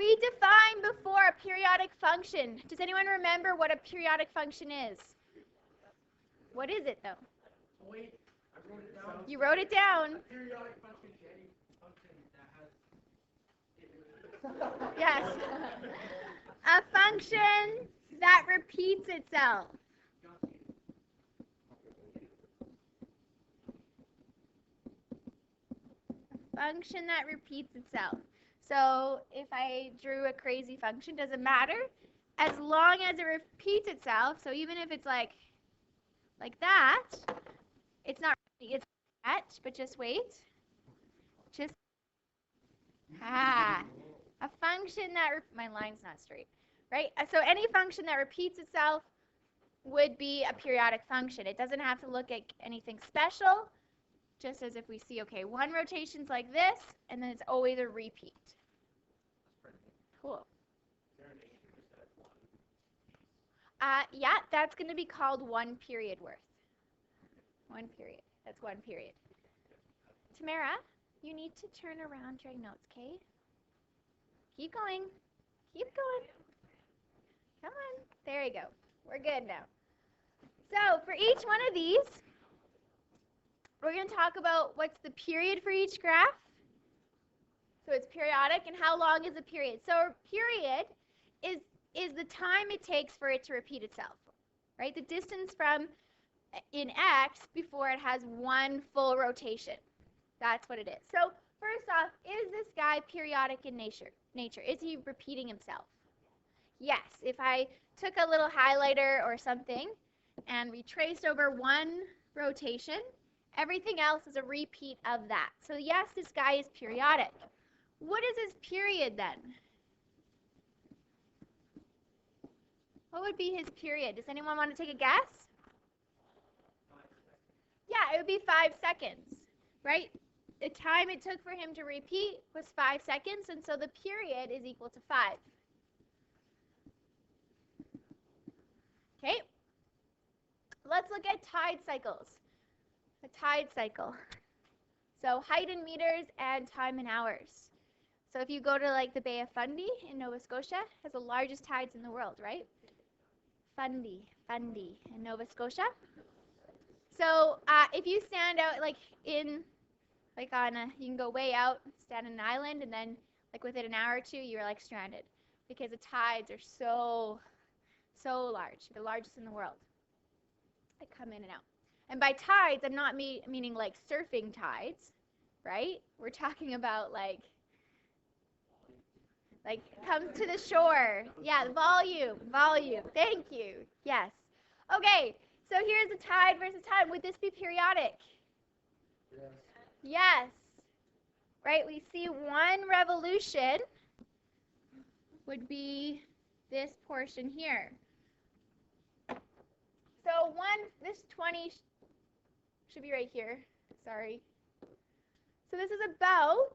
We defined before a periodic function. Does anyone remember what a periodic function is? What is it, though? Wait, I wrote it down. You wrote it down. A periodic function is any function that has... Yes. A function that repeats itself. A function that repeats itself. So if I drew a crazy function, doesn't matter. As long as it repeats itself, so even if it's like that, it's not, it's that, but just wait. Just, a function that, my line's not straight, right? So any function that repeats itself would be a periodic function. It doesn't have to look at anything special, just as if we see, okay, one rotation's like this, and then it's always a repeat. Cool. Yeah, that's going to be called 1 period worth. 1 period. That's 1 period. Tamara, you need to turn around your notes, okay? Keep going. Keep going. Come on. There you go. We're good now. So for each one of these, we're going to talk about what's the period for each graph. So it's periodic, and how long is a period? So a period is the time it takes for it to repeat itself, right? The distance from in x before it has one full rotation. That's what it is. So first off, is this guy periodic in nature? Is he repeating himself? Yes. If I took a little highlighter or something and retraced over one rotation, everything else is a repeat of that. So yes, this guy is periodic. What is his period then? What would be his period? Does anyone want to take a guess? Yeah, it would be 5 seconds, right? The time it took for him to repeat was 5 seconds, and so the period is equal to 5. Okay, let's look at tide cycles. A tide cycle. So height in meters and time in hours. So if you go to like the Bay of Fundy in Nova Scotia, it has the largest tides in the world, right? Fundy in Nova Scotia. So if you stand out like on you can go way out, stand on an island, and then like within an hour or two, you're like stranded because the tides are so large. They're the largest in the world. They come in and out. And by tides, I'm not meaning like surfing tides, right? We're talking about like comes to the shore. Yeah, volume. Thank you. Yes. Okay, so here's a tide versus tide. Would this be periodic? Yes. Yes. Right, we see one revolution would be this portion here. So this 20 should be right here. Sorry. So this is about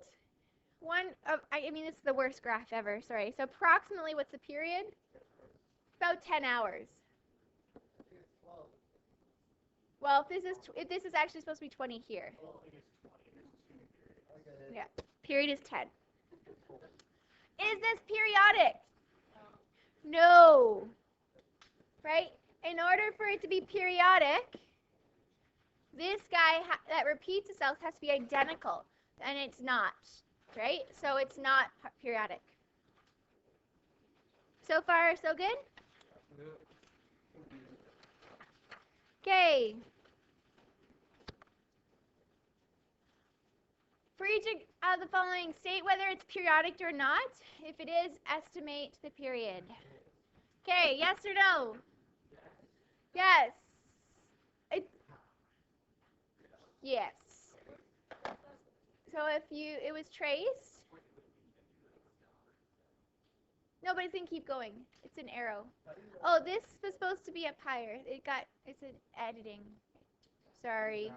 this is the worst graph ever, sorry. So approximately, what's the period? About 10 hours. Well, if this is actually supposed to be 20 here. Yeah, period is 10. Is this periodic? No. Right? In order for it to be periodic, this guy that repeats itself has to be identical, and it's not. Right? So it's not periodic. So far, so good? Okay. For each of the following, state whether it's periodic or not. If it is, estimate the period. Okay, yes or no? Yes. Yes. So if it was traced. No, but it's going to keep going. It's an arrow. Oh, this was supposed to be up higher. It's an editing. Sorry.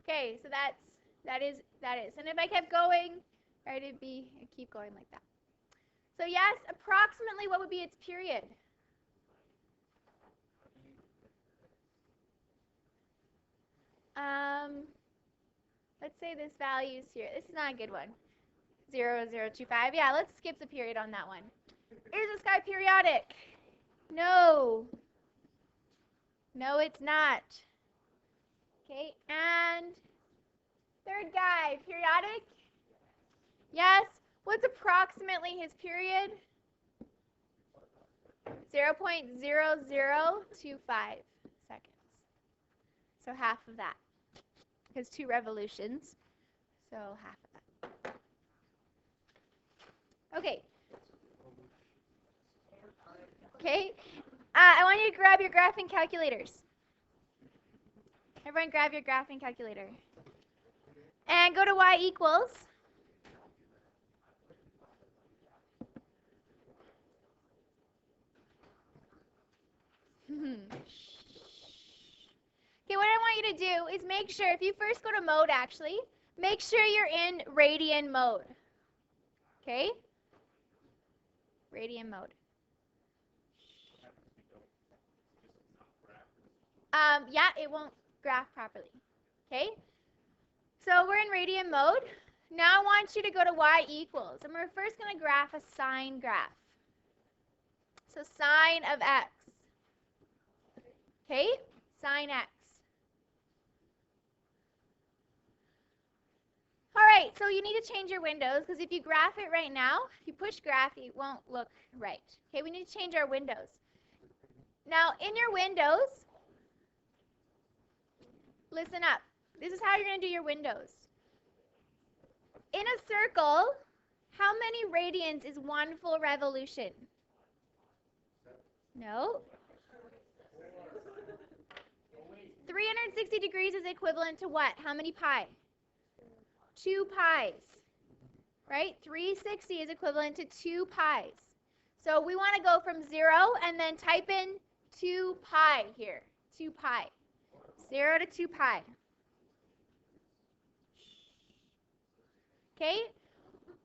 Okay, so that is. And if I kept going, right, it'd keep going like that. So yes, approximately what would be its period? Let's say this value is here. This is not a good one. 0.0025. Yeah, let's skip the period on that one. Is this guy periodic? No. No, it's not. Okay, and third guy, periodic? Yes. What's approximately his period? 0.0025 seconds. So half of that. Because 2 revolutions. So half of that. Okay. Okay. I want you to grab your graphing calculators. Everyone grab your graphing calculator. And go to y equals. Okay, what I want you to do is make sure, if you first go to mode actually, make sure you're in radian mode. Okay? Radian mode. Yeah, it won't graph properly. Okay? So we're in radian mode. Now I want you to go to y equals. And we're first going to graph a sine graph. So sine of x. Okay? Sine x. All right, so you need to change your windows because if you graph it right now, if you push graph, it won't look right. Okay, we need to change our windows. Now, in your windows, listen up. This is how you're going to do your windows. In a circle, how many radians is one full revolution? No. 360 degrees is equivalent to what? How many pi? 2 pi's. Right? 360 is equivalent to 2 pi's. So we want to go from 0 and then type in 2 pi here. 2 pi. 0 to 2 pi. Okay?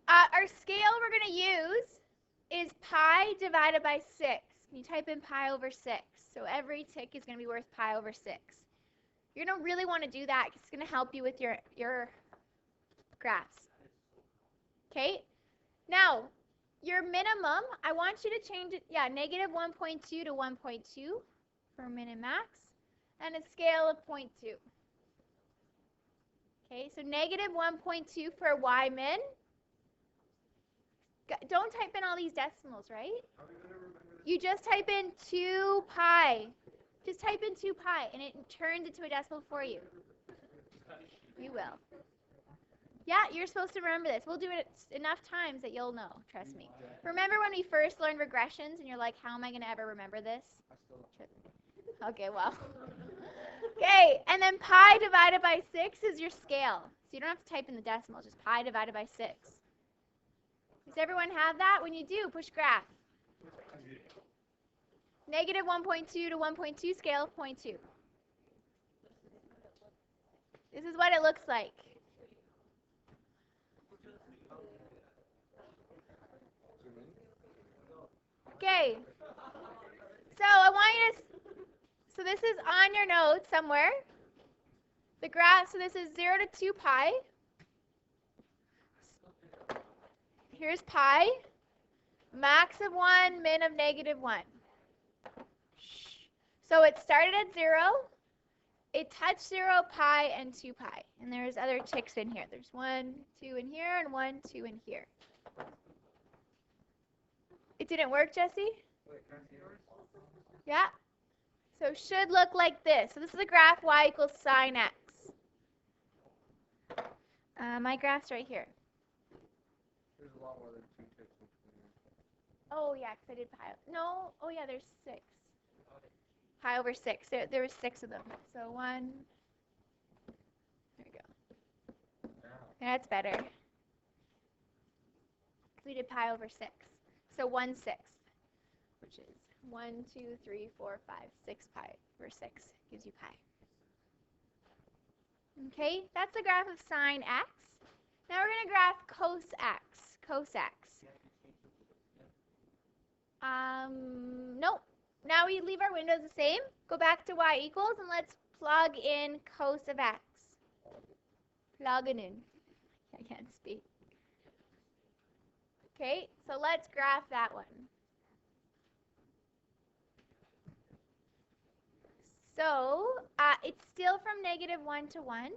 Our scale we're going to use is pi divided by 6. You type in pi over 6. So every tick is going to be worth pi over 6. You're going to really want to do that because it's going to help you with your graphs. Okay? Now, your minimum, I want you to change it, negative 1.2 to 1.2 for min and max, and a scale of 0.2. Okay, so negative 1.2 for y min. Don't type in all these decimals, right? You just type in 2 pi. Just type in 2 pi, and it turns into a decimal for you. You will. Yeah, you're supposed to remember this. We'll do it enough times that you'll know. Trust me. Remember when we first learned regressions, and you're like, how am I going to ever remember this? Okay, well. Okay, and then pi divided by 6 is your scale. So you don't have to type in the decimals, just pi divided by 6. Does everyone have that? When you do, push graph. Negative 1.2 to 1.2, scale of 0.2. This is what it looks like. Okay. So I want you to, so this is on your notes somewhere. The graph, so this is 0 to 2 pi. Here's pi. Max of 1, min of negative 1. So it started at 0. It touched 0, pi, and 2 pi. And there's other ticks in here. There's 1, 2 in here, and 1, 2 in here. It didn't work, Jesse? Yeah. So should look like this. So this is a graph y equals sine x. My graph's right here. There's a lot more than 2 ticks between. Oh, yeah, because I did pi. No. Oh, yeah, there's 6. Pi over 6. There was 6 of them. So 1. There we go. That's better. We did pi over 6. So 1/6, which is 1, 2, 3, 4, 5, 6 pi over 6 gives you pi. Okay, that's the graph of sine x. Now we're going to graph cos x. Cos x. Nope. Now we leave our windows the same. Go back to y equals and let's plug in cos of x. Plug it in. I can't speak. Okay, so let's graph that one. So it's still from -1 to 1.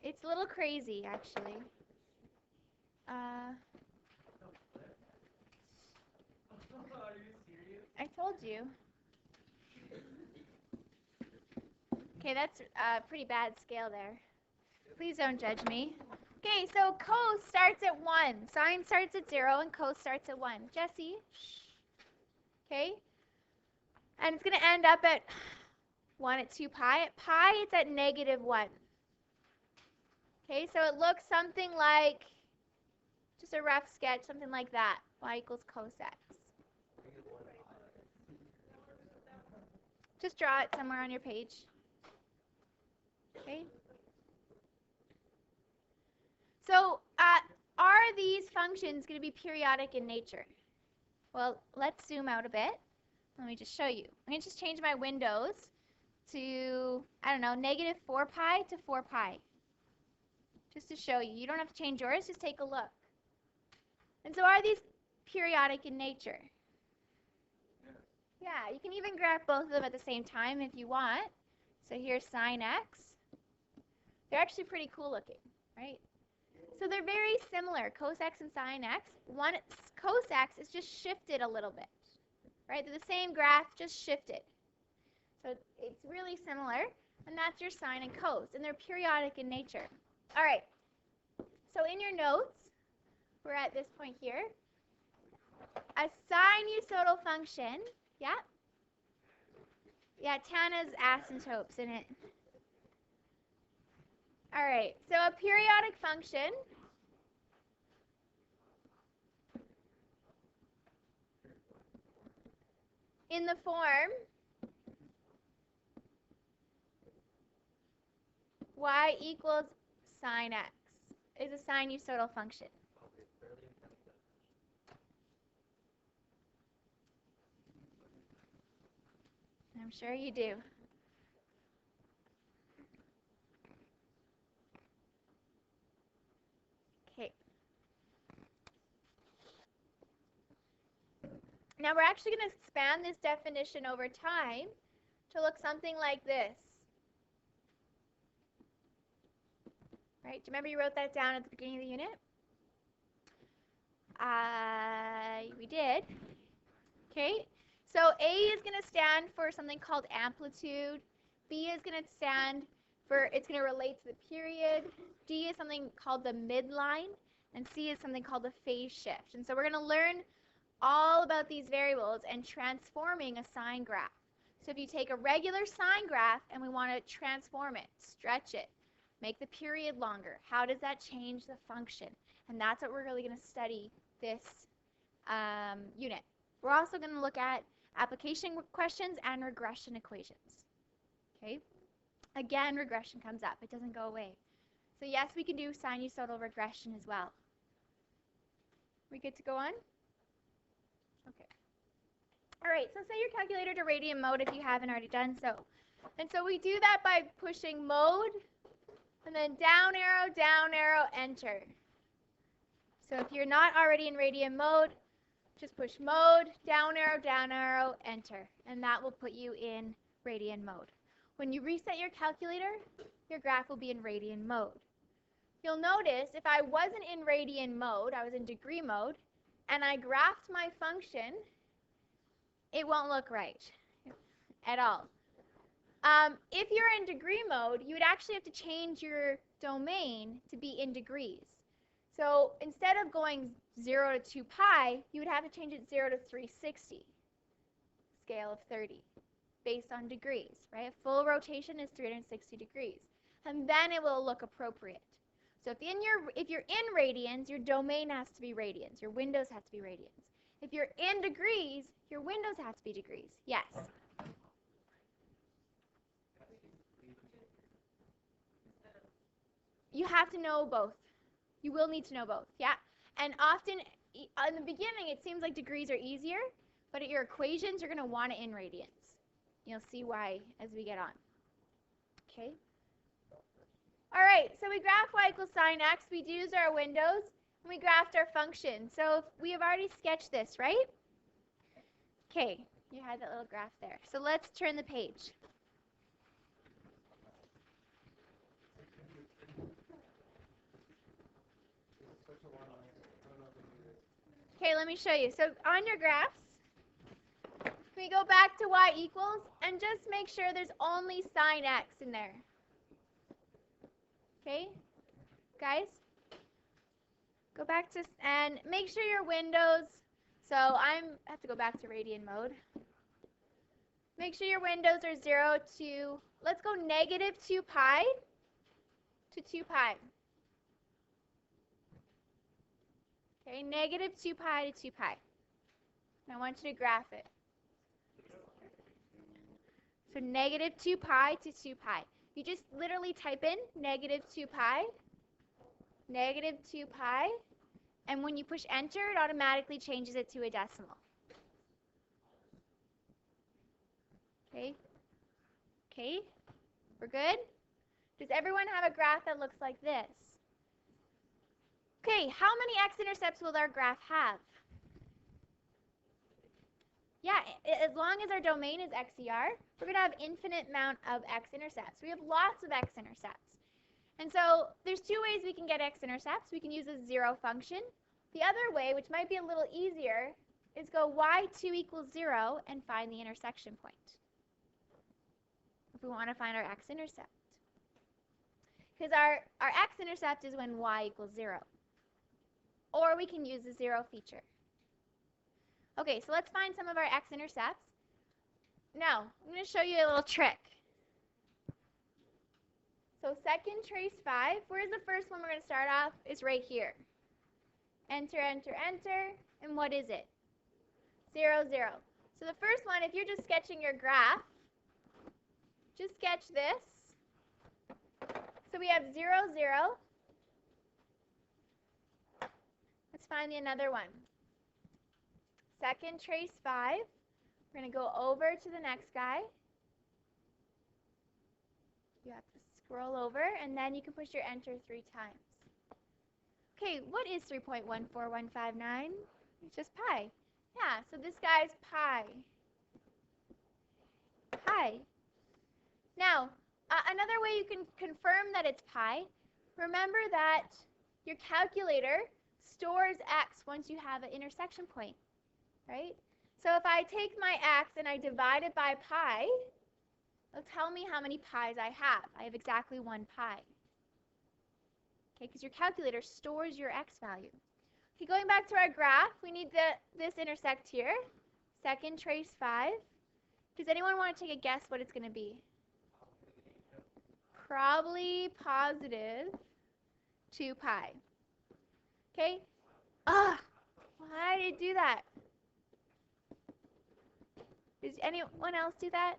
It's a little crazy, actually. Are you serious? I told you. Okay, that's a pretty bad scale there. Please don't judge me. Okay, so cos starts at 1. Sine starts at 0, and cos starts at 1. Jesse? Okay? And it's going to end up at 1 at 2 pi. At pi, it's at -1. Okay, so it looks something like, just a rough sketch, something like that. Y equals cos x. Just draw it somewhere on your page. Okay? So are these functions going to be periodic in nature? Well, let's zoom out a bit. Let me just show you. I'm going to just change my windows to, I don't know, -4 pi to 4 pi. Just to show you. You don't have to change yours, just take a look. And so are these periodic in nature? Yeah, you can even graph both of them at the same time if you want. So here's sine x. They're actually pretty cool looking, right? So they're very similar, cos x and sine x. One cos x is just shifted a little bit, right? They're the same graph, just shifted. So it's really similar, and that's your sine and cos, and they're periodic in nature. All right, so in your notes, we're at this point here. A sinusoidal function, yeah? Yeah, Tana's asymptotes in it. All right, so a periodic function in the form y equals sine x is a sinusoidal function. I'm sure you do. Okay. Now we're actually going to expand this definition over time to look something like this. Right? Do you remember you wrote that down at the beginning of the unit? We did. Okay. So A is going to stand for something called amplitude. B is going to stand for, it's going to relate to the period. D is something called the midline. And C is something called the phase shift. And so we're going to learn all about these variables and transforming a sine graph. So if you take a regular sine graph and we want to transform it, stretch it, make the period longer, how does that change the function? And that's what we're really going to study this unit. We're also going to look at application questions and regression equations. Okay? Again, regression comes up. It doesn't go away. So yes, we can do sinusoidal regression as well. We good to go on? Okay. All right, so set your calculator to radian mode if you haven't already done so. And so we do that by pushing mode, and then down arrow, enter. So if you're not already in radian mode, just push mode, down arrow, enter. And that will put you in radian mode. When you reset your calculator, your graph will be in radian mode. You'll notice if I wasn't in radian mode, I was in degree mode, and I graphed my function, it won't look right at all. If you're in degree mode, you would actually have to change your domain to be in degrees. So instead of going 0 to 2 pi, you would have to change it 0 to 360, scale of 30, based on degrees, right? A full rotation is 360 degrees. And then it will look appropriate. So if you're in radians, your domain has to be radians. Your windows have to be radians. If you're in degrees, your windows have to be degrees. Yes? You have to know both. You will need to know both, yeah? And often, in the beginning, it seems like degrees are easier, but at your equations, you're going to want it in radians. You'll see why as we get on. Okay? All right, so we graphed y equals sine x. We used our windows, and we graphed our function. So we have already sketched this, right? Okay, you had that little graph there. So let's turn the page. Okay, let me show you. So on your graphs, we go back to y equals, and just make sure there's only sine x in there. Okay, guys? Go back to, and make sure your windows, so I have to go back to radian mode. Make sure your windows are 0 to, let's go negative 2 pi to 2 pi. Okay, negative 2 pi to 2 pi. And I want you to graph it. So negative 2 pi to 2 pi. You just literally type in negative 2 pi, negative 2 pi, and when you push enter, it automatically changes it to a decimal. Okay? Okay? We're good? Does everyone have a graph that looks like this? Okay, how many x-intercepts will our graph have? Yeah, as long as our domain is XER, we're going to have infinite amount of x-intercepts. We have lots of x-intercepts. And so there's two ways we can get x-intercepts. We can use a zero function. The other way, which might be a little easier, is go y2 equals 0 and find the intersection point if we want to find our x-intercept. Because our x-intercept is when y equals 0. Or we can use the zero feature. Okay, so let's find some of our x-intercepts. Now, I'm going to show you a little trick. So second trace 5, where's the first one we're going to start off? Is right here. Enter, enter, enter, and what is it? 0, 0. So the first one, if you're just sketching your graph, just sketch this. So we have 0, 0. Let's find another one. Second trace 5. We're going to go over to the next guy. You have to scroll over, and then you can push your enter 3 times. Okay, what is 3.14159? It's just pi. Yeah, so this guy's pi. Pi. Now, another way you can confirm that it's pi, remember that your calculator stores x once you have an intersection point, right? So if I take my x and I divide it by pi, it'll tell me how many pi's I have. I have exactly 1 pi. Okay, because your calculator stores your x value. Okay, going back to our graph, we need this intersect here. Second trace 5. Does anyone want to take a guess what it's going to be? Probably positive 2 pi. Okay? Why did it do that? Does anyone else do that?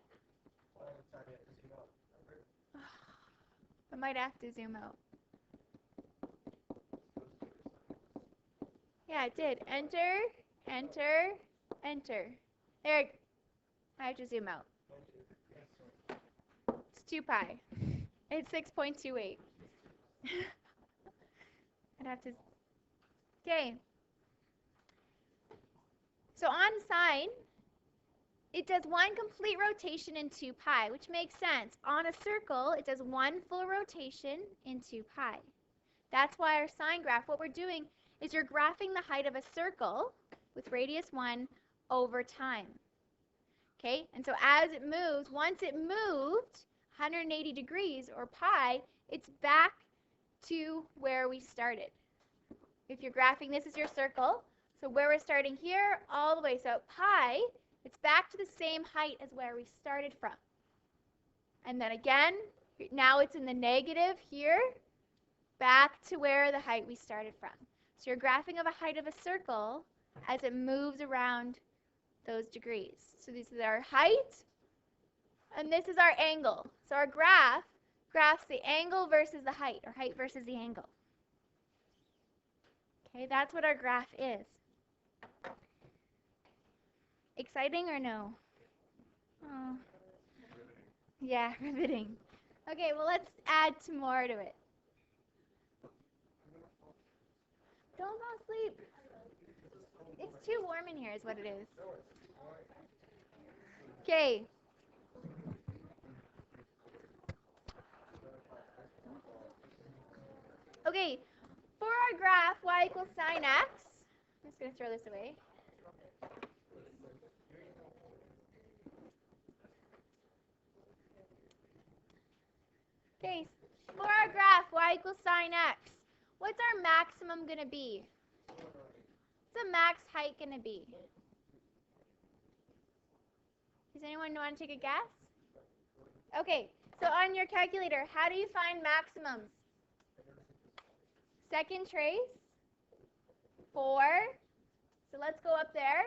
I might have to zoom out. Yeah, it did. Enter, enter, enter. There. I have to zoom out. It's 2 pi. It's 6.28. I'd have to. Okay. So on sine, it does 1 complete rotation in 2 pi, which makes sense. On a circle, it does 1 full rotation in 2 pi. That's why our sine graph, what we're doing is you're graphing the height of a circle with radius 1 over time. Okay, and so as it moves, once it moved 180 degrees or pi, it's back to where we started. If you're graphing, this is your circle. So where we're starting here, all the way. So pi, it's back to the same height as where we started from. And then again, now it's in the negative here, back to where the height we started from. So you're graphing of a height of a circle as it moves around those degrees. So this is our height, and this is our angle. So our graph graphs the angle versus the height, or height versus the angle. Okay, that's what our graph is. Exciting or no? Oh. Yeah, riveting. Okay, well, let's add some more to it. asleep. It's too warm in here is what it is. Okay. Okay, for our graph, y equals sine x. I'm just going to throw this away. Okay, for our graph, y equals sine x, what's our maximum going to be? What's the max height going to be? Does anyone want to take a guess? Okay, so on your calculator, how do you find maximums? Second trace, 4. So let's go up there.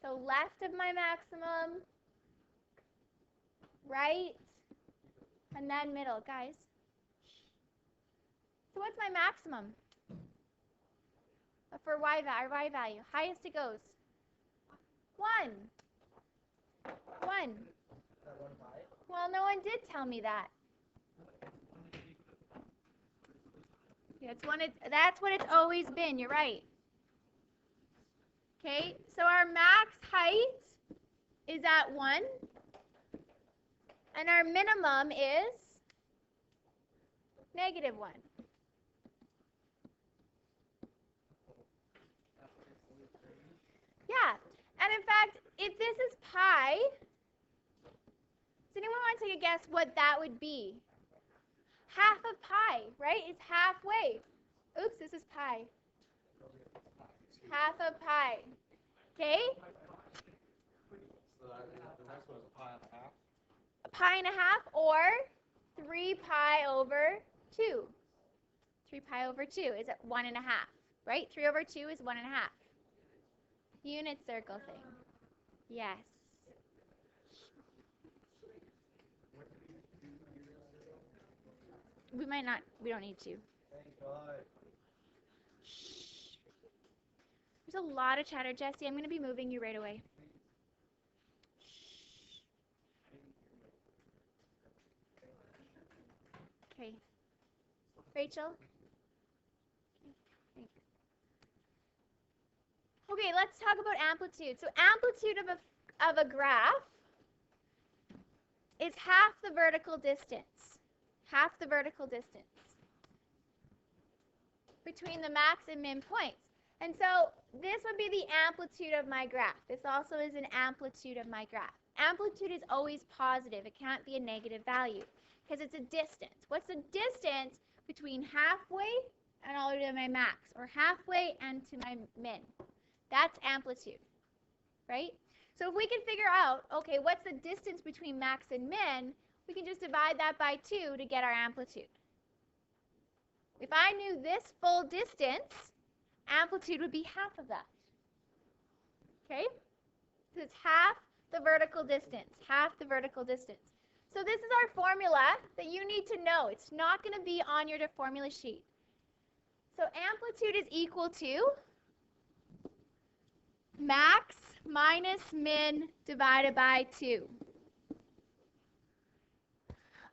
So left of my maximum, right, and then middle, guys. So what's my maximum for y value? Highest it goes. 1. 1. Well, no one did tell me that. That's what it's always been. You're right. Okay, so our max height is at 1, and our minimum is -1. Yeah, and in fact, if this is pi, does anyone want to take a guess what that would be? Half of pi, right? It's halfway. Oops, this is pi. Half of pi. Okay? So the next one is a pi and a half. A pi and a half, or 3 pi over 2. 3 pi over 2 is at 1.5, right? 3 over 2 is 1.5. Unit circle thing. Yes. We don't need to. Thank God. Shh. There's a lot of chatter, Jesse. I'm going to be moving you right away. Okay. Rachel? Okay, let's talk about amplitude. So amplitude of a graph is half the vertical distance. Half the vertical distance between the max and min points. And so this would be the amplitude of my graph. This also is an amplitude of my graph. Amplitude is always positive. It can't be a negative value because it's a distance. What's the distance between halfway and all the way to my max, or halfway and to my min? That's amplitude, right? So if we can figure out, okay, what's the distance between max and min, we can just divide that by 2 to get our amplitude. If I knew this full distance, amplitude would be half of that. Okay? So it's half the vertical distance, half the vertical distance. So this is our formula that you need to know. It's not going to be on your formula sheet. So amplitude is equal to max minus min divided by 2.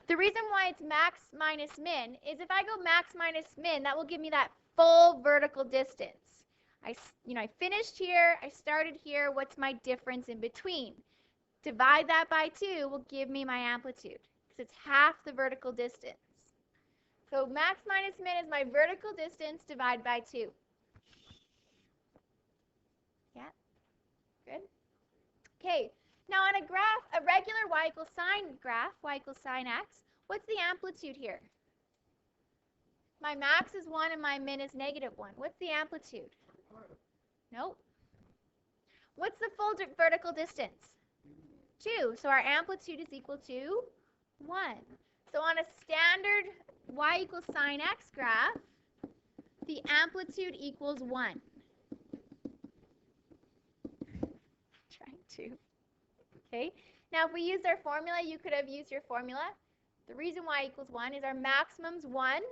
The reason why it's max minus min is if I go max minus min, that will give me that full vertical distance. I finished here, I started here, what's my difference in between? Divide that by 2 will give me my amplitude because it's half the vertical distance. So max minus min is my vertical distance divided by 2. Yeah? Good? Okay, now on a graph, a regular y equals sine graph, y equals sine x, what's the amplitude here? My max is 1 and my min is -1. What's the amplitude? Nope. What's the full vertical distance? 2. So our amplitude is equal to 1. So on a standard y equals sine x graph, the amplitude equals 1. Trying to. Okay. Now if we use our formula, you could have used your formula. The reason y equals 1 is our maximum's 1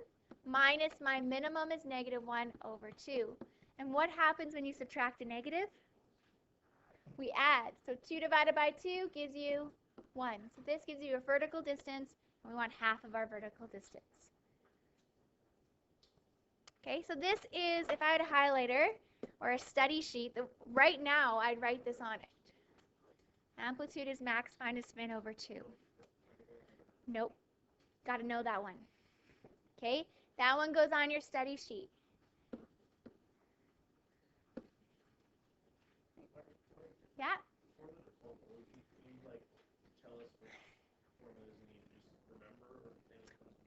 minus my minimum is -1 over 2. And what happens when you subtract a negative? We add. So 2 divided by 2 gives you 1. So this gives you a vertical distance, and we want half of our vertical distance. Okay, so this is, if I had a highlighter or a study sheet, right now I'd write this on it. Amplitude is max minus min over 2. Nope, got to know that one. Okay, that one goes on your study sheet. Yeah?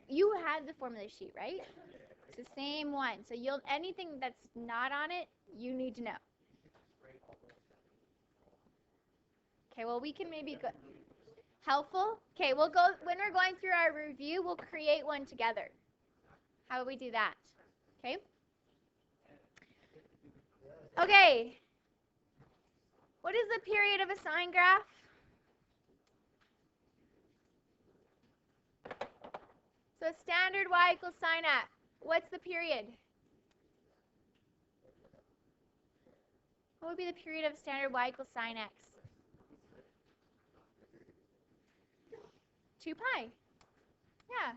You had the formula sheet, right? It's the same one. So you'll anything that's not on it, you need to know. Okay, well we can maybe go helpful. Okay, we'll go when we're going through our review, we'll create one together. How would we do that? Okay? Okay. What is the period of a sine graph? So standard y equals sine x. What's the period? What would be the period of standard y equals sine x? 2 pi. Yeah.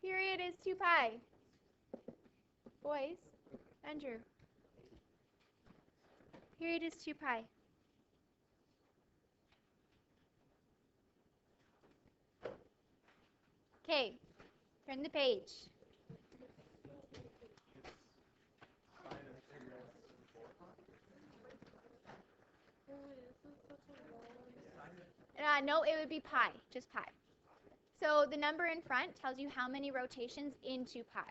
Period is 2 pi. Boys, Andrew. Period is 2 pi. Okay, turn the page. No, it would be pi, just pi. So the number in front tells you how many rotations into pi.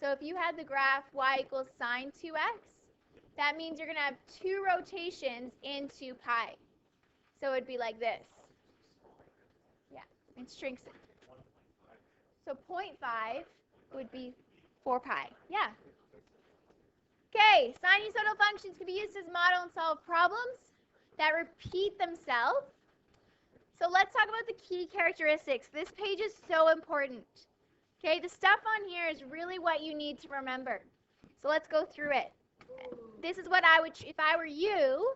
So if you had the graph y equals sine 2x, that means you're going to have 2 rotations into pi. So it would be like this. Yeah, it shrinks it. So 0.5 would be 4 pi. Yeah. Okay, sinusoidal functions can be used as model and solve problems that repeat themselves. So let's talk about the key characteristics. This page is so important. Okay, the stuff on here is really what you need to remember. So let's go through it. This is what I would, if I were you,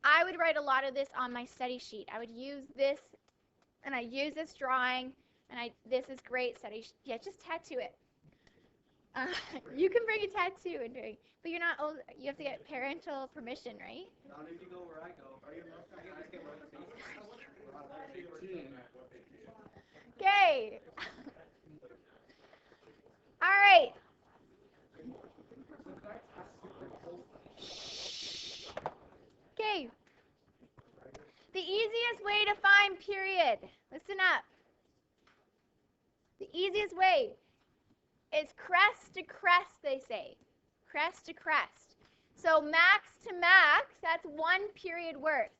I would write a lot of this on my study sheet. I would use this, and I use this drawing, and this is great study sheet. Yeah, just tattoo it. You can bring a tattoo and drink, but you're not old. You have to get parental permission, right? Not if you go where I go. Okay. All right. Okay. The easiest way to find period. Listen up. The easiest way is crest to crest, they say. Crest to crest. So max to max, that's 1 period worth.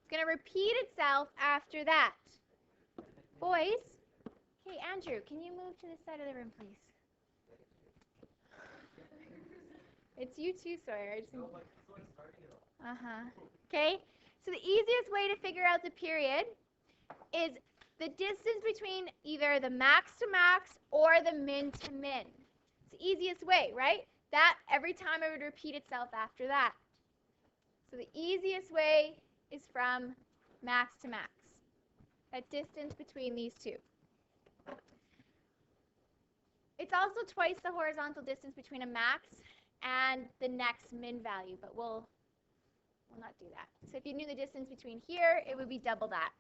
It's going to repeat itself after that. Boys, okay, Andrew, can you move to this side of the room, please? It's you too, Sawyer. Okay, so the easiest way to figure out the period is the distance between either the max to max or the min to min. It's the easiest way, right? That every time it would repeat itself after that. So the easiest way is from max to max. That distance between these two. It's also twice the horizontal distance between a max and the next min value, but we'll not do that. So if you knew the distance between here, it would be double that.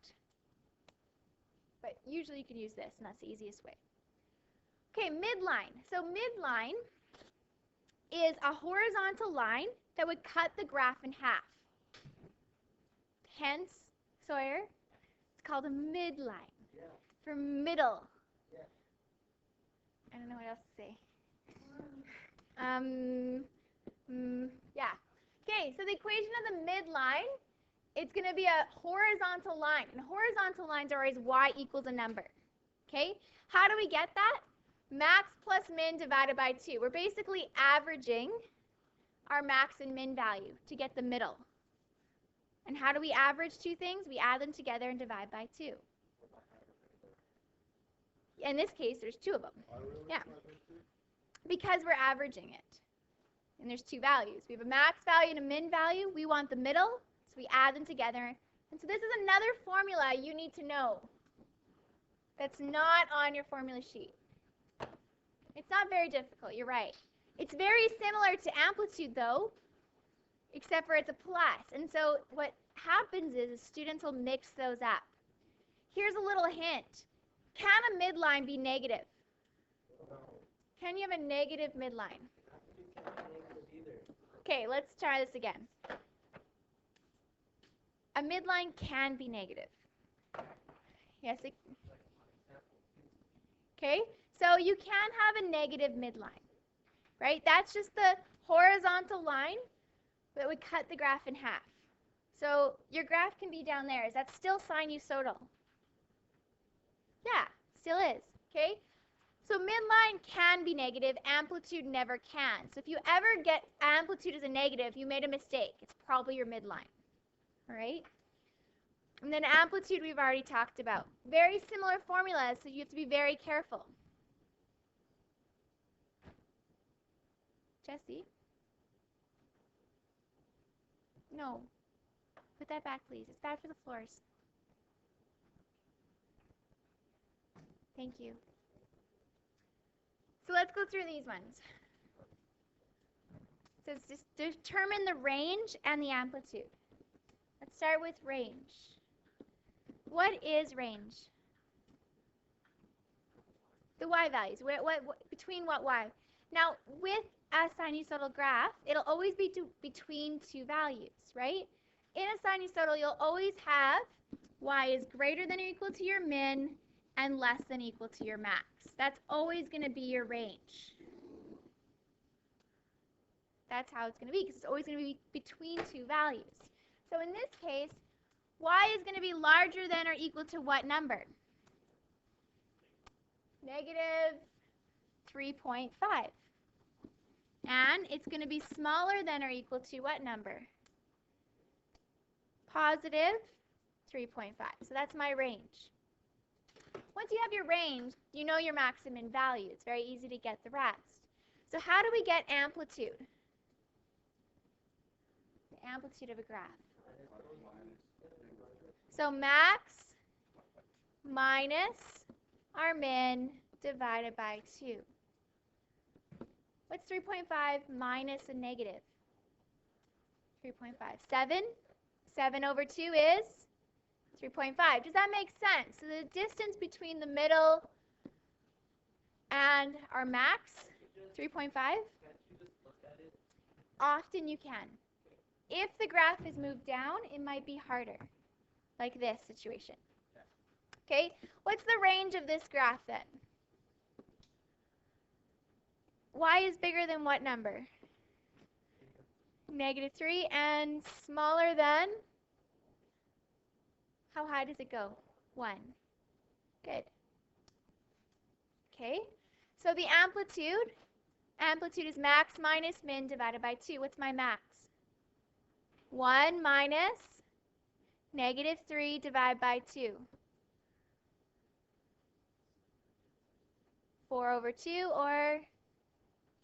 But usually you can use this, and that's the easiest way. Okay, midline. So midline is a horizontal line that would cut the graph in half. Hence, Sawyer, it's called a midline. Yeah. For middle. Yeah. I don't know what else to say. Yeah. Okay, so the equation of the midline, it's going to be a horizontal line. And horizontal lines are always y equals a number. Okay? How do we get that? Max plus min divided by 2. We're basically averaging our max and min value to get the middle. And how do we average two things? We add them together and divide by 2. In this case, there's 2 of them. Yeah. Because we're averaging it. And there's 2 values. We have a max value and a min value. We want the middle, so we add them together. And so this is another formula you need to know that's not on your formula sheet. It's not very difficult, you're right. It's very similar to amplitude, though, except for it's a plus. And so what happens is students will mix those up. Here's a little hint. Can a midline be negative? Can you have a negative midline? Okay, let's try this again. A midline can be negative. Yes, okay, so you can have a negative midline, right? That's just the horizontal line that would cut the graph in half. So your graph can be down there. Is that still sinusoidal? Yeah, still is, okay? So midline can be negative, amplitude never can. So if you ever get amplitude as a negative, you made a mistake. It's probably your midline, all right? And then amplitude we've already talked about. Very similar formulas, so you have to be very careful. Jesse? No. Put that back, please. It's bad for the floors. Thank you. So let's go through these ones. So it's just determine the range and the amplitude. Let's start with range. What is range? The y values. Between what y? Now, with a sinusoidal graph, it'll always be between two values, right? In a sinusoidal, you'll always have y is greater than or equal to your min and less than or equal to your max. That's always going to be your range. That's how it's going to be, because it's always going to be between two values. So in this case, y is going to be larger than or equal to what number? Negative 3.5. And it's going to be smaller than or equal to what number? Positive 3.5. So that's my range. Once you have your range, you know your maximum value. It's very easy to get the rest. So how do we get amplitude? The amplitude of a graph. So max minus our min divided by 2. What's 3.5 minus a negative? 3.5. 7. 7 over 2 is 3.5. Does that make sense? So the distance between the middle and our max, 3.5. Often you can. If the graph is moved down, it might be harder, like this situation. Okay, what's the range of this graph then? Y is bigger than what number? Negative 3, and smaller than? How high does it go? 1. Good. Okay, so the amplitude is max minus min divided by 2. What's my max? 1 minus negative 3 divided by 2. 4 over 2 or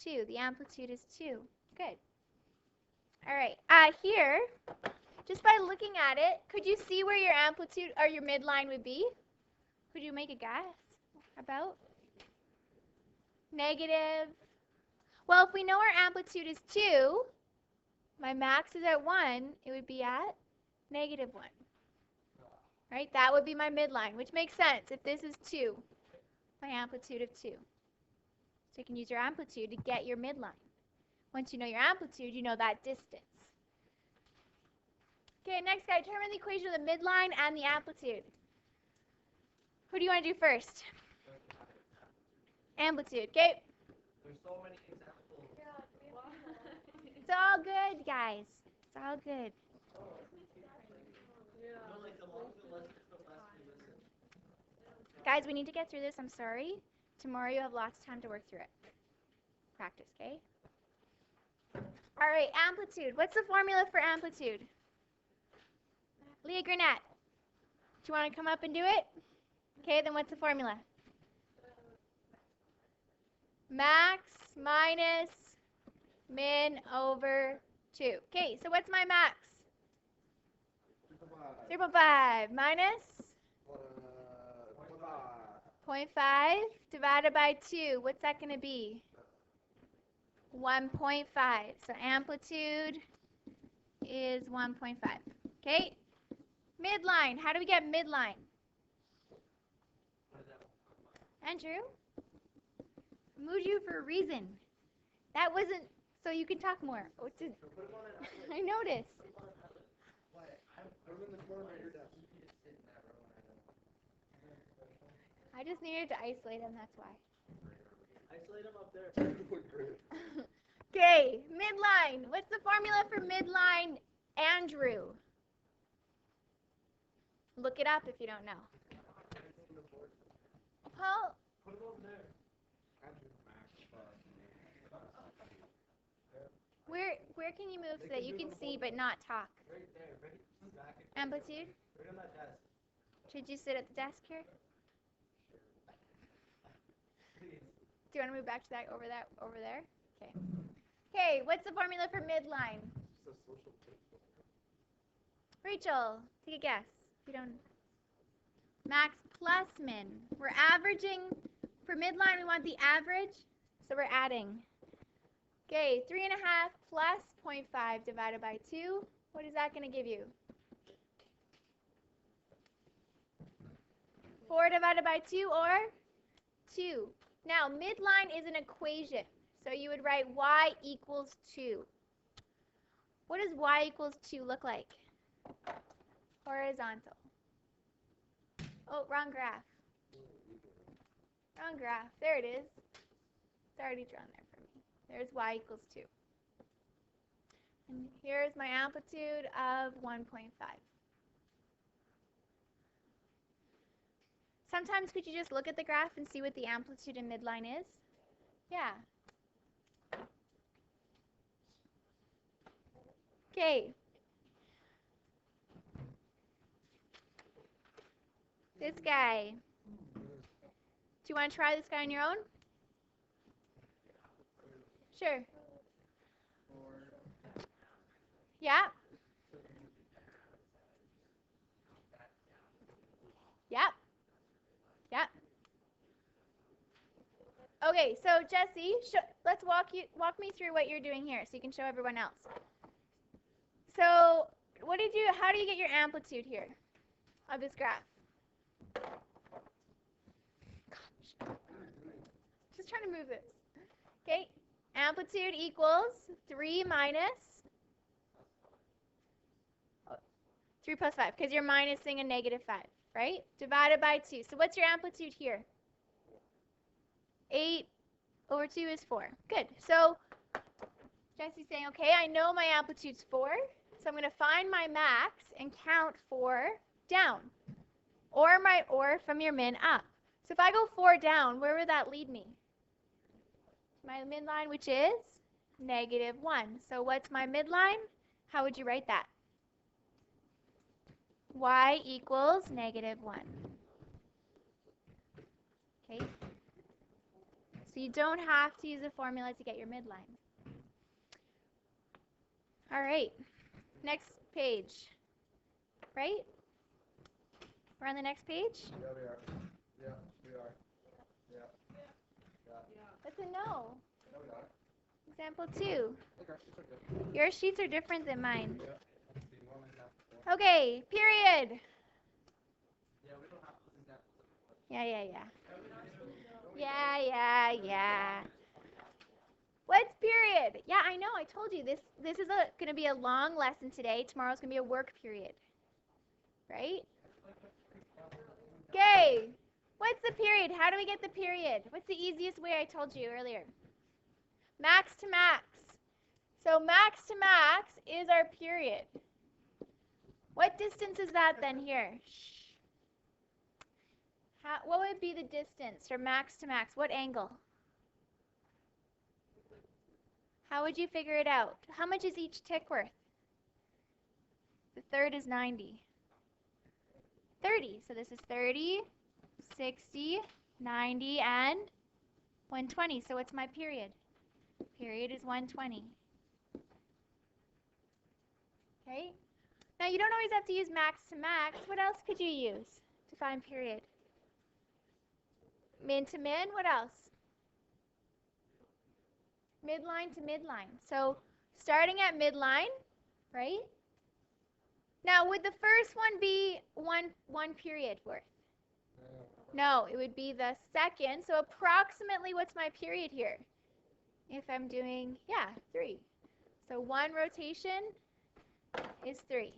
2. The amplitude is 2. Good. All right. Here, just by looking at it, could you see where your amplitude or your midline would be? Could you make a guess about? Negative. Well, if we know our amplitude is 2, my max is at 1, it would be at negative 1. Right? That would be my midline, which makes sense if this is 2, my amplitude of 2. So you can use your amplitude to get your midline. Once you know your amplitude, you know that distance. Okay, next guy, determine the equation of the midline and the amplitude. Who do you want to do first? Amplitude, okay? There's so many examples. It's all good, guys. It's all good. Guys, we need to get through this. I'm sorry. Tomorrow you have lots of time to work through it. Practice, okay? All right, amplitude. What's the formula for amplitude? Leah Granette. Do you want to come up and do it? Okay, then what's the formula? Max minus min over 2. Okay, so what's my max? 3.5 minus? 0.5. 0.5 divided by 2. What's that going to be? 1.5. So amplitude is 1.5. Okay? Midline. How do we get midline? Andrew? I moved you for a reason. That wasn't so you can talk more. I noticed. I just needed to isolate him, that's why. Isolate him up there. Okay, midline. What's the formula for midline, Andrew? Look it up if you don't know. Paul? Put him over there. Where can you move so that you can see but not talk? Right there. Right Amplitude? Right on that desk. Should you sit at the desk here? Please. Do you want to move back to that over there? Okay. Okay, what's the formula for midline? Rachel, take a guess. If you don't. Max plus min. We're averaging. For midline, we want the average, so we're adding. Okay, 3.5 plus 0.5 divided by 2. What is that going to give you? 4 divided by 2 or 2. Now, midline is an equation. So you would write y equals 2. What does y equals 2 look like? Horizontal. Oh, wrong graph. Wrong graph. There it is. It's already drawn there for me. There's y equals 2. And here's my amplitude of 1.5. Sometimes could you just look at the graph and see what the amplitude and midline is? Yeah. Okay. This guy. Do you want to try this guy on your own? Sure. Yeah. Yep. Yep. Okay, so Jesse, let's walk me through what you're doing here so you can show everyone else. So, how do you get your amplitude here of this graph? Gosh. Just trying to move this. Okay, amplitude equals 3 minus 3 plus 5, because you're minusing a negative 5, right? Divided by 2. So what's your amplitude here? 8 over 2 is 4. Good. So Jesse's saying, okay, I know my amplitude's 4, so I'm going to find my max and count 4 down. Or from your min up. So if I go 4 down, where would that lead me? My midline, which is negative 1. So what's my midline? How would you write that? Y equals negative 1. Okay. So you don't have to use a formula to get your midline. All right. Next page. Right? We're on the next page? Yeah, we are. Yeah, we are. Yeah. That's a no. No, we are. Example 2. Look, our sheets are good. Your sheets are different than mine. Yeah. Let's see, 1.5. Okay, period. Yeah, we don't have those examples. Yeah. Yeah. What's period? Yeah, I know. I told you this is going to be a long lesson today. Tomorrow's going to be a work period. Right? Okay. What's the period? How do we get the period? What's the easiest way I told you earlier? Max to max. So max to max is our period. What distance is that then here? What would be the distance from max to max? What angle? How would you figure it out? How much is each tick worth? The third is 90. 30. So this is 30, 60, 90, and 120. So what's my period? Period is 120. Okay? Now you don't always have to use max to max. What else could you use to find period? Min to min, what else? Midline to midline. So starting at midline, right? Now, would the first one be one period worth? No, it would be the second. So approximately, what's my period here? If I'm doing, 3. So 1 rotation is 3.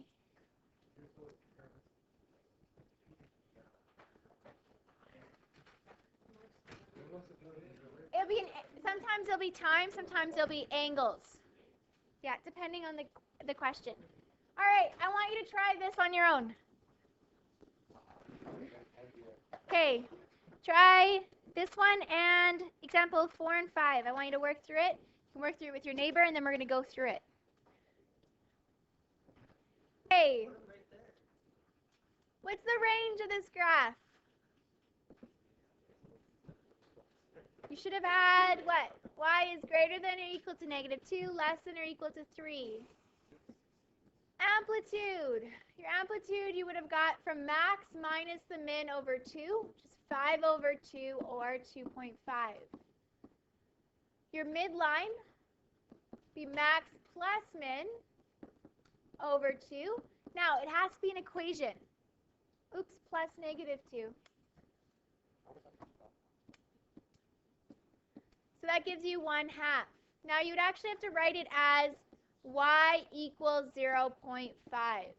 Sometimes it'll be time, sometimes it'll be angles. Yeah, depending on the question. All right, I want you to try this on your own. Okay, try this one and example 4 and 5. I want you to work through it. You can work through it with your neighbor, and then we're going to go through it. Okay. What's the range of this graph? You should have had what? Y is greater than or equal to -2, less than or equal to 3. Amplitude. Your amplitude you would have got from max minus the min over 2, which is 5 over 2 or 2.5. Your midline be max plus min over 2. Now, it has to be an equation. Oops, plus -2. So that gives you 1/2. Now, you would actually have to write it as y equals 0.5.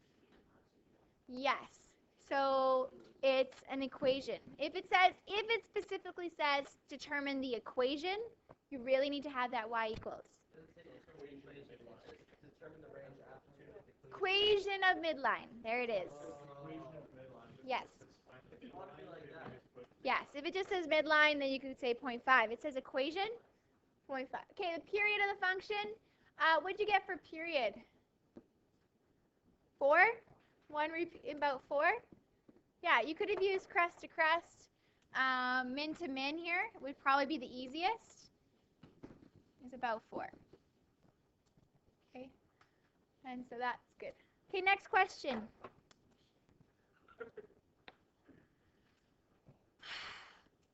Yes. So it's an equation. If it specifically says determine the equation, you really need to have that y equals. Equation of midline. There it is. Yes. Yes. If it just says midline, then you could say 0.5. It says equation, 0.5. Okay, the period of the function. What'd you get for period? 4? About 4? Yeah, you could have used crest to crest. Min to min here would probably be the easiest. It's about 4. Okay, and so that's good. Okay, next question.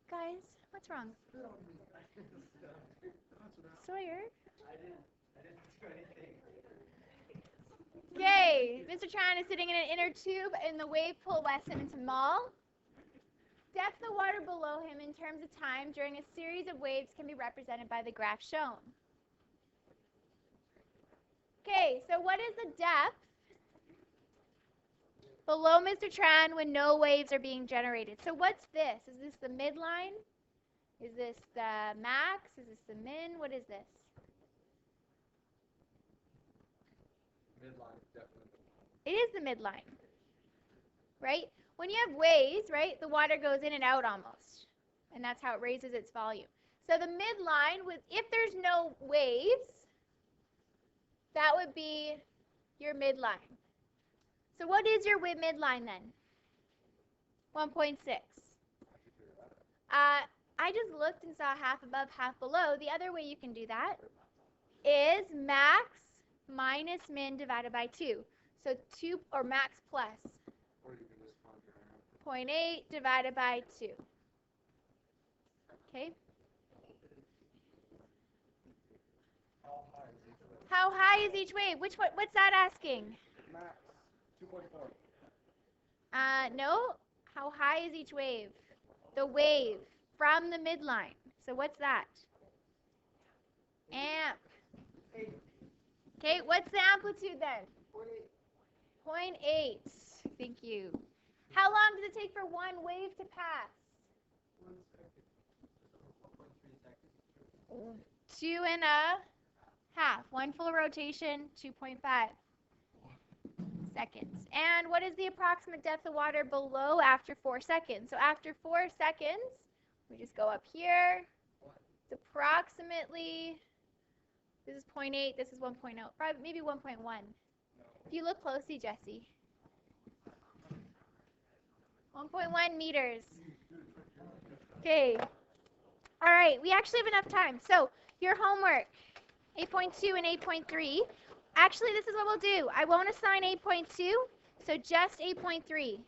Guys, what's wrong? Sawyer? I didn't do anything. Okay, Mr. Tran is sitting in an inner tube in the wave pool West Edmonton Mall. Depth of water below him in terms of time during a series of waves can be represented by the graph shown. Okay, so what is the depth below Mr. Tran when no waves are being generated? So what's this? Is this the midline? Is this the max? Is this the min? What is this? Midline, definitely. It is the midline, right? When you have waves, right, the water goes in and out almost, and that's how it raises its volume. So the midline, if there's no waves, that would be your midline. So what is your midline then? 1.6. I just looked and saw half above, half below. The other way you can do that is max minus min divided by 2. So 2, or max plus. Or you can just find your 0.8 divided by 2. Okay? How high is each wave? What's that asking? Max 2.4. No. How high is each wave? The wave from the midline. So what's that? Amp. Okay, what's the amplitude then? 0.8. Thank you. How long does it take for one wave to pass? 1 second. 2.5. 1 full rotation, 2.5 seconds. And what is the approximate depth of water below after 4 seconds? So after 4 seconds, we just go up here. It's approximately, this is 0.8, this is 1.0, probably maybe 1.1. If you look closely, Jesse. 1.1 meters. Okay. All right, we actually have enough time. So your homework, 8.2 and 8.3. Actually, this is what we'll do. I won't assign 8.2, so just 8.3.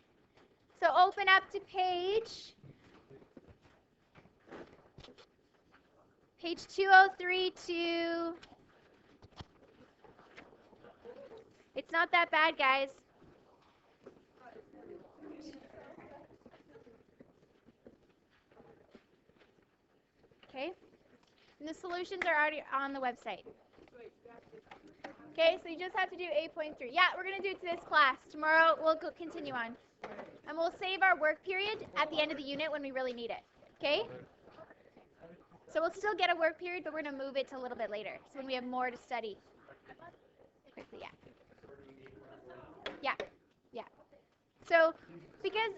So open up to page Page 203 to... It's not that bad, guys. Okay? And the solutions are already on the website. Okay, so you just have to do 8.3. Yeah, we're going to do it to this class. Tomorrow we'll continue on. And we'll save our work period at the end of the unit when we really need it. Okay? So we'll still get a work period, but we're going to move it to a little bit later. So when we have more to study. Quickly, yeah. Yeah. Yeah. So because